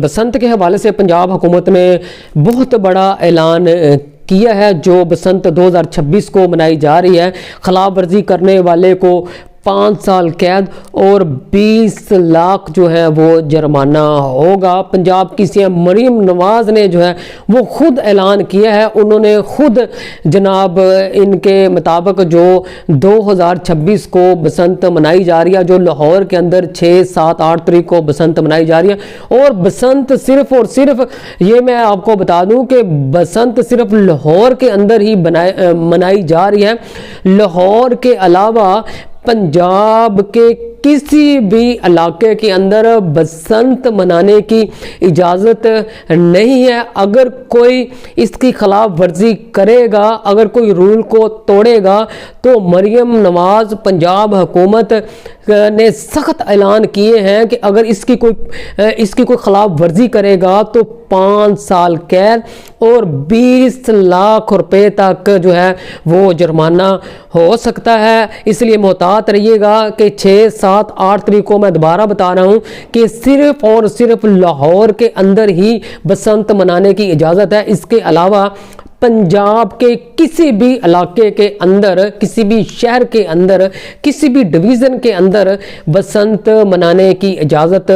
बसंत के हवाले से पंजाब हुकूमत ने बहुत बड़ा ऐलान किया है। जो बसंत 2026 को मनाई जा रही है, खिलाफ वर्जी करने वाले को 5 साल कैद और 20 लाख जो है वो जुर्माना होगा। पंजाब की सीएम मरीम नवाज ने जो है वो खुद ऐलान किया है। उन्होंने खुद जनाब इनके मुताबिक जो 2026 को बसंत मनाई जा रही है, जो लाहौर के अंदर 6, 7, 8 तारीख को बसंत मनाई जा रही है। और बसंत सिर्फ और सिर्फ ये मैं आपको बता दूं कि बसंत सिर्फ लाहौर के अंदर ही मनाई जा रही है। लाहौर के अलावा पंजाब के किसी भी इलाके के अंदर बसंत मनाने की इजाज़त नहीं है। अगर कोई इसकी खिलाफ वर्जी करेगा, अगर कोई रूल को तोड़ेगा, तो मरीम नवाज पंजाब हुकूमत ने सख्त ऐलान किए हैं कि अगर इसकी कोई खिलाफ वर्जी करेगा तो 5 साल कैद और 20 लाख रुपए तक जो है वो जुर्माना हो सकता है। इसलिए मोहतात रहिएगा कि 6, 7, 8 तारीख को मैं दोबारा बता रहा हूं कि सिर्फ और सिर्फ लाहौर के अंदर ही बसंत मनाने की इजाज़त है। इसके अलावा पंजाब के किसी भी इलाके के अंदर, किसी भी शहर के अंदर, किसी भी डिवीज़न के अंदर बसंत मनाने की इजाज़त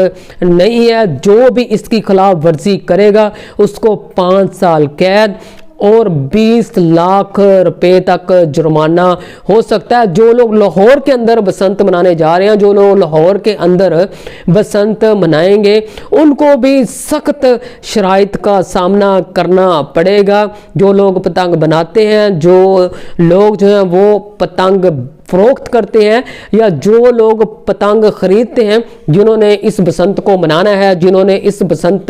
नहीं है। जो भी इसकी खिलाफ वर्जी करेगा उसको 5 साल कैद और 20 लाख रुपए तक जुर्माना हो सकता है। जो लोग लाहौर के अंदर बसंत मनाने जा रहे हैं, जो लोग लाहौर के अंदर बसंत मनाएंगे, उनको भी सख्त शराइत का सामना करना पड़ेगा। जो लोग पतंग बनाते हैं, जो लोग जो हैं वो पतंग फरोख्त करते हैं, या जो लोग पतंग खरीदते हैं, जिन्होंने इस बसंत को मनाना है, जिन्होंने इस बसंत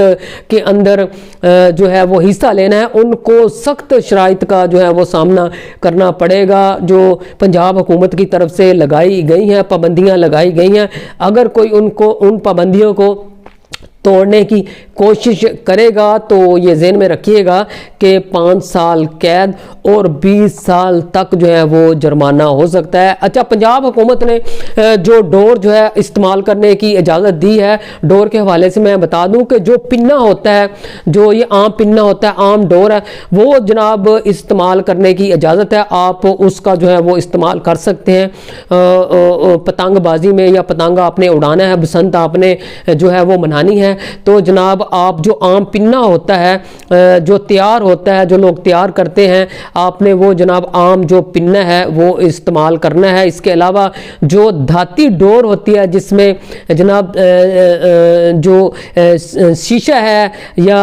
के अंदर जो है वो हिस्सा लेना है, उनको सख्त शराइत का जो है वो सामना करना पड़ेगा। जो पंजाब हुकूमत की तरफ से लगाई गई हैं, पाबंदियां लगाई गई हैं, अगर कोई उन पाबंदियों को तोड़ने की कोशिश करेगा तो ये ज़हन में रखिएगा कि 5 साल कैद और 20 साल तक जो है वो जुर्माना हो सकता है। अच्छा, पंजाब हुकूमत ने जो डोर जो है इस्तेमाल करने की इजाज़त दी है, डोर के हवाले से मैं बता दूं कि जो पिन्ना होता है, जो ये आम पिन्ना होता है, आम डोर है, वो जनाब इस्तेमाल करने की इजाज़त है। आप उसका जो है वो इस्तेमाल कर सकते हैं पतंगबाजी में, या पतंग आपने उड़ाना है, बसंत आपने जो है वो मनानी है, तो जनाब आप जो आम पिन्ना होता है जो तैयार होता है, जो लोग तैयार करते हैं, आपने वो जनाब आम जो पिन्ना है वो इस्तेमाल करना है। इसके अलावा जो धाती डोर होती है, जिसमें जनाब जो शीशा है या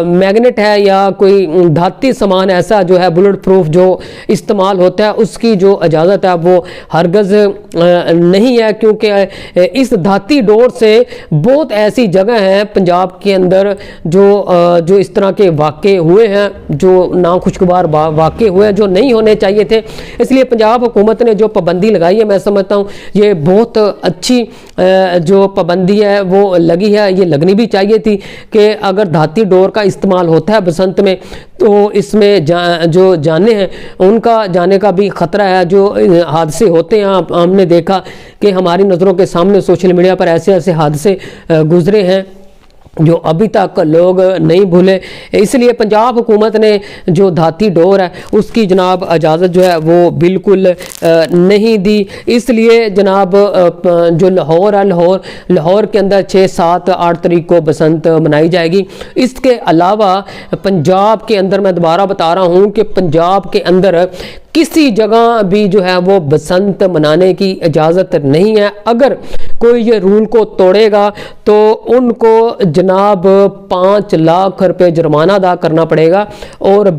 मैग्नेट है या कोई धाती सामान ऐसा जो है बुलेट प्रूफ जो इस्तेमाल होता है, उसकी जो इजाज़त है वो हरगज़ नहीं है। क्योंकि इस धाती डोर से बहुत ऐसी जगह हैं पंजाब के अंदर जो इस तरह के वाक़े हुए हैं, जो नाखुशगवार वाक़े हुए हैं, जो नहीं होने चाहिए थे। इसलिए पंजाब हुकूमत ने जो पाबंदी लगाई है, मैं समझता हूँ ये बहुत अच्छी जो पाबंदी है वो लगी है। ये लगनी भी चाहिए थी कि अगर धाती डोर का इस्तेमाल होता है बसंत में, तो इसमें जो जाने हैं उनका जाने का भी ख़तरा है। जो हादसे होते हैं, हमने देखा कि हमारी नज़रों के सामने सोशल मीडिया पर ऐसे ऐसे हादसे गुजरे हैं जो अभी तक लोग नहीं भूले। इसलिए पंजाब हुकूमत ने जो धाती डोर है उसकी जनाब इजाज़त जो है वो बिल्कुल नहीं दी। इसलिए जनाब जो लाहौर है, लाहौर के अंदर 6, 7, 8 तारीख को बसंत मनाई जाएगी। इसके अलावा पंजाब के अंदर मैं दोबारा बता रहा हूँ कि पंजाब के अंदर किसी जगह भी जो है वो बसंत मनाने की इजाज़त नहीं है। अगर कोई ये रूल को तोड़ेगा तो उनको जनाब 5 लाख रुपए जुर्माना अदा करना पड़ेगा और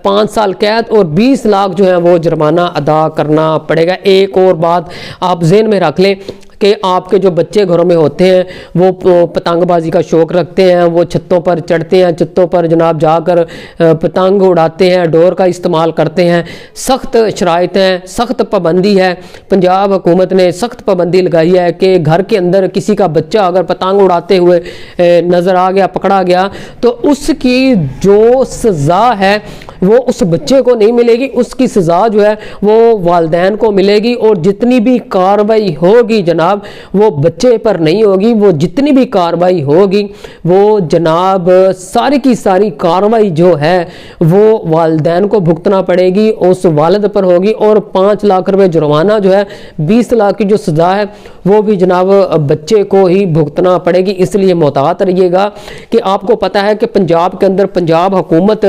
5 साल कैद और 20 लाख जो है वो जुर्माना अदा करना पड़ेगा। एक और बात आप ज़हन में रख लें कि आपके जो बच्चे घरों में होते हैं वो पतंगबाजी का शौक़ रखते हैं, वो छतों पर चढ़ते हैं, छतों पर जनाब जाकर पतंग उड़ाते हैं, डोर का इस्तेमाल करते हैं। सख्त शराइत हैं, सख्त पाबंदी है। पंजाब हुकूमत ने सख्त पाबंदी लगाई है कि घर के अंदर किसी का बच्चा अगर पतंग उड़ाते हुए नज़र आ गया, पकड़ा गया, तो उसकी जो सज़ा है وہ اس بچے کو نہیں ملے گی، اس کی سزا جو ہے وہ والدین کو ملے گی، اور جتنی بھی کارروائی ہوگی جناب وہ بچے پر نہیں ہوگی، وہ جتنی بھی کارروائی ہوگی وہ جناب ساری کی ساری کارروائی جو ہے وہ والدین کو بھگتنا پڑے گی، اس والد پر ہوگی، اور 5 لاکھ روپے جرمانہ جو ہے، 20 لاکھ کی جو سزا ہے وہ بھی جناب بچے کو ہی بھگتنا پڑے گی۔ اس لیے محتاط رہیے گا کہ آپ کو پتہ ہے کہ پنجاب کے اندر پنجاب حکومت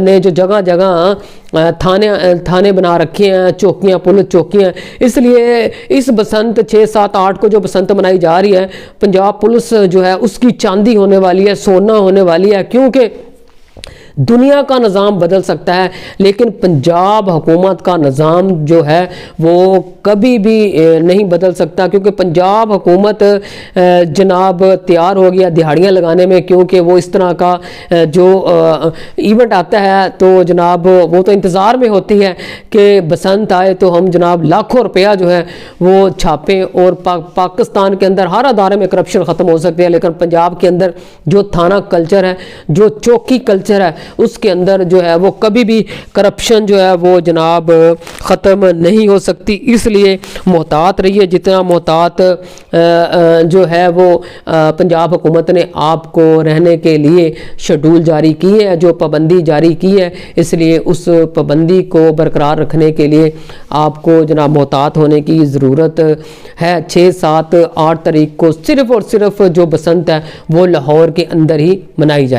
نے جو جگہ جگہ تھانے بنا رکھے ہیں، چوکیاں، پولیس چوکیاں، اس لیے اس بسنت 6، 7، 8 کو جو بسنت منائی جا رہی ہے، پنجاب پولیس جو ہے اس کی چاندی ہونے والی ہے، سونا ہونے والی ہے، کیونکہ دنیا کا نظام بدل سکتا ہے لیکن پنجاب حکومت کا نظام جو ہے وہ کبھی بھی نہیں بدل سکتا، کیونکہ پنجاب حکومت جناب تیار ہو گیا دہاڑیاں لگانے میں، کیونکہ وہ اس طرح کا جو ایونٹ آتا ہے تو جناب وہ تو انتظار میں ہوتی ہے کہ بسنت آئے تو ہم جناب لاکھوں روپیہ جو ہے وہ چھاپیں، اور پاکستان کے اندر ہر ادارے میں کرپشن ختم ہو سکتے ہیں، لیکن پنجاب کے اندر جو تھانہ کلچر ہے، جو چوکی کلچر ہے، اس کے اندر جو ہے وہ کبھی بھی کرپشن جو ہے وہ جناب ختم نہیں ہو سکتی۔ اس لیے محتاط رہیے، جتنا محتاط جو ہے وہ پنجاب حکومت نے آپ کو رہنے کے لیے شیڈول جاری کی ہے، جو پابندی جاری کی ہے، اس لیے اس پابندی کو برقرار رکھنے کے لیے آپ کو جناب محتاط ہونے کی ضرورت ہے۔ 6، 7، 8 تاریخ کو صرف اور صرف جو بسنت ہے وہ لاہور کے اندر ہی منائی جائے۔